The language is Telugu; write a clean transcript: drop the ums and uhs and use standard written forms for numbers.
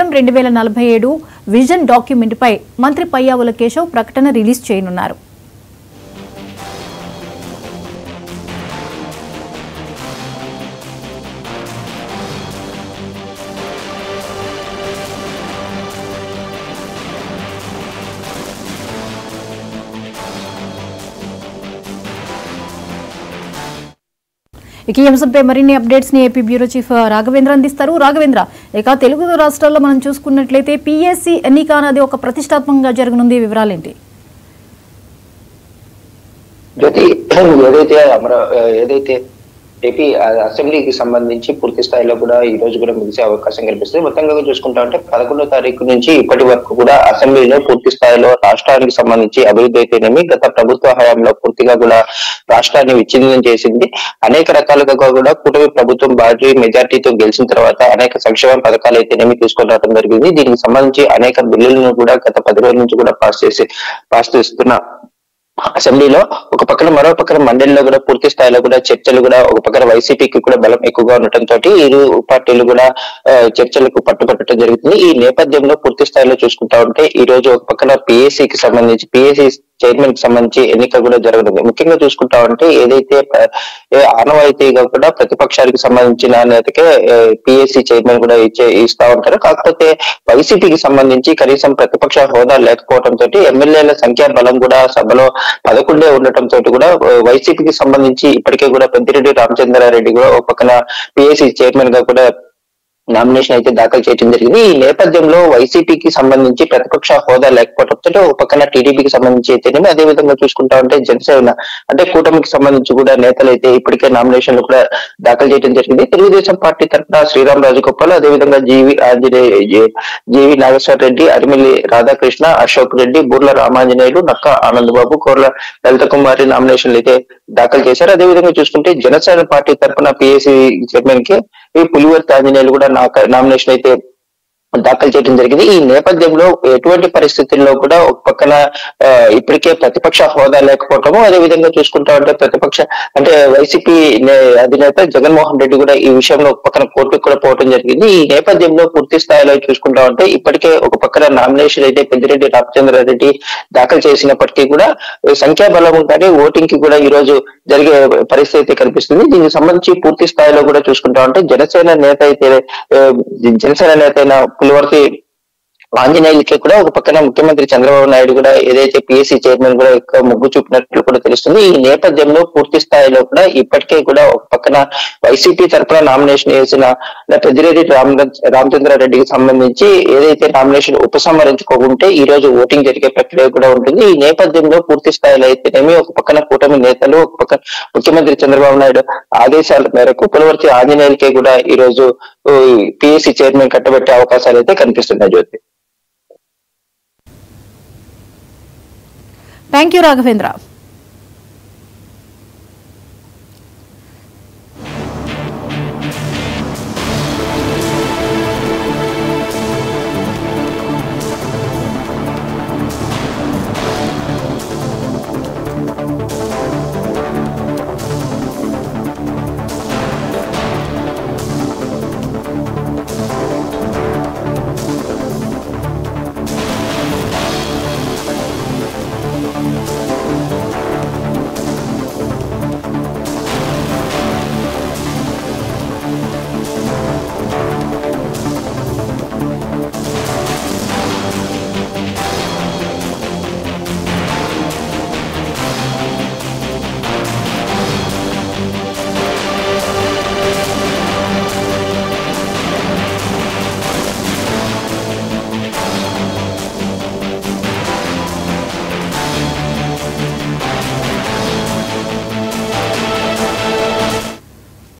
2047 విజన్ డాక్యుమెంట్ పై మంత్రి పయ్యావుల కేశవ్ ప్రకటన రిలీజ్ చేయనున్నారు. ఈ అంశంపై మరిన్ని అప్డేట్స్ ని ఏపీ బ్యూరో చీఫ్ రాఘవేంద్ర అందిస్తారు. రాఘవేంద్ర, ఇక తెలుగు రాష్ట్రాల్లో మనం చూసుకున్నట్లయితే పిఎస్సి ఎన్నిక అనేది ఒక ప్రతిష్టాత్మకంగా జరగనుంది, వివరాలేంటి? ఏదైతే ఏపీ అసెంబ్లీకి సంబంధించి పూర్తి స్థాయిలో కూడా ఈ రోజు కూడా ముగిసే అవకాశం కనిపిస్తుంది. మొత్తంగా చూసుకుంటా ఉంటే 11వ తారీఖు నుంచి ఇప్పటి వరకు కూడా అసెంబ్లీలో పూర్తి స్థాయిలో రాష్ట్రానికి సంబంధించి అభివృద్ధి అయితేనేమి గత ప్రభుత్వ హయాంలో పూర్తిగా కూడా రాష్ట్రాన్ని విచ్ఛిన్నం చేసింది. అనేక రకాలుగా కూడా కూటమి ప్రభుత్వం భారీ మెజార్టీతో గెలిచిన తర్వాత అనేక సంక్షేమ పథకాలు అయితేనేమి తీసుకొని రావడం జరిగింది. దీనికి సంబంధించి అనేక బిల్లులను కూడా గత 10 రోజుల నుంచి కూడా పాస్ చేస్తున్న అసెంబ్లీలో ఒక పక్కన మరో పక్కన మండలిలో కూడా పూర్తి స్థాయిలో కూడా చర్చలు కూడా ఒక పక్కన వైసీపీకి కూడా బలం ఎక్కువగా ఉండటంతో ఇరు పార్టీలు కూడా చర్చలకు పట్టుబట్టడం జరుగుతుంది. ఈ నేపథ్యంలో పూర్తి స్థాయిలో చూసుకుంటా ఉంటే ఈ రోజు ఒక పక్కన పిఎస్సికి సంబంధించి పిఎస్సి చైర్మన్ కి సంబంధించి ఎన్నిక కూడా జరగనుంది. ముఖ్యంగా చూసుకుంటా ఉంటే ఏదైతే ఆనవాయితీగా కూడా ప్రతిపక్షానికి సంబంధించిన నేతకే పిఎస్సి చైర్మన్ కూడా ఇస్తా ఉంటారు. కాకపోతే వైసీపీకి సంబంధించి కనీసం ప్రతిపక్ష హోదా లేకపోవడంతో ఎమ్మెల్యేల సంఖ్యా బలం కూడా సభలో 11 ఉండటంతో కూడా వైసీపీకి సంబంధించి ఇప్పటికే కూడా పెద్దిరెడ్డి రామచంద్రారెడ్డి కూడా ఒక పక్కన పిఎస్సి చైర్మన్ గా కూడా నామినేషన్ అయితే దాఖలు చేయడం జరిగింది. ఈ నేపథ్యంలో వైసీపీకి సంబంధించి ప్రతిపక్ష హోదా లేకపోవడంతో ఒక పక్కన టీడీపీకి సంబంధించి అయితేనేమి అదే విధంగా చూసుకుంటా ఉంటే జనసేన అంటే కూటమికి సంబంధించి కూడా నేతలు అయితే ఇప్పటికే నామినేషన్లు కూడా దాఖలు చేయడం జరిగింది. తెలుగుదేశం పార్టీ తరఫున శ్రీరామ్ రాజగోపాల్, అదేవిధంగా జీవి నాగేశ్వర రెడ్డి, అరిమిల్లి రాధాకృష్ణ, అశోక్ రెడ్డి, బూర్ల రామాంజనేయులు, నక్క ఆనంద్ బాబు, కోర్ల లలిత కుమారి నామినేషన్లు అయితే దాఖలు చేశారు. అదేవిధంగా చూసుకుంటే జనసేన పార్టీ తరఫున పిఎస్సి చైర్మన్ కి పులివర్తి ఆంజనేయులు కూడా నామినేషన్ అయితే దాఖలు చేయడం జరిగింది. ఈ నేపథ్యంలో ఎటువంటి పరిస్థితుల్లో కూడా ఒక పక్కన ఇప్పటికే ప్రతిపక్ష హోదా లేకపోవటము, అదేవిధంగా చూసుకుంటా ఉంటే అంటే వైసీపీ అధినేత జగన్మోహన్ రెడ్డి కూడా ఈ విషయంలో ఒక పక్కన కోర్టుకు కూడా పోవడం జరిగింది. ఈ నేపథ్యంలో పూర్తి స్థాయిలో చూసుకుంటా ఉంటే ఇప్పటికే ఒక పక్కన నామినేషన్ అయితే పెద్దిరెడ్డి రామచంద్రారెడ్డి దాఖలు చేసినప్పటికీ కూడా సంఖ్యాబలం కానీ ఓటింగ్ కి కూడా ఈ రోజు జరిగే పరిస్థితి కనిపిస్తుంది. దీనికి సంబంధించి పూర్తి స్థాయిలో కూడా చూసుకుంటా ఉంటే జనసేన నేత అయిన పులివర్తి ఆంజనేయులకి కూడా ఒక పక్కన ముఖ్యమంత్రి చంద్రబాబు నాయుడు కూడా ఏదైతే పిఎస్సి చైర్మన్ కూడా ఎక్కువ మొగ్గు చూపినట్లు కూడా తెలుస్తుంది. ఈ నేపథ్యంలో పూర్తి స్థాయిలో కూడా ఇప్పటికే కూడా ఒక పక్కన వైసీపీ తరఫున నామినేషన్ వేసిన పెద్దిరెడ్డి రామచంద్రారెడ్డికి సంబంధించి ఏదైతే నామినేషన్ ఉపసంహరించుకోకుంటే ఈ రోజు ఓటింగ్ జరిగే ప్రక్రియ కూడా ఉంటుంది. ఈ నేపథ్యంలో పూర్తి స్థాయిలో అయితేనేమి ఒక పక్కన కూటమి నేతలు, ఒక పక్కన ముఖ్యమంత్రి చంద్రబాబు నాయుడు ఆదేశాల మేరకు పులివర్తి ఆంజనేయులకి కూడా ఈ రోజు పిఎస్సి చైర్మన్ కట్టబెట్టే అవకాశాలు అయితే కనిపిస్తున్నాయి. జ్యోతి, థ్యాంక్ యూ రాఘవేంద్ర.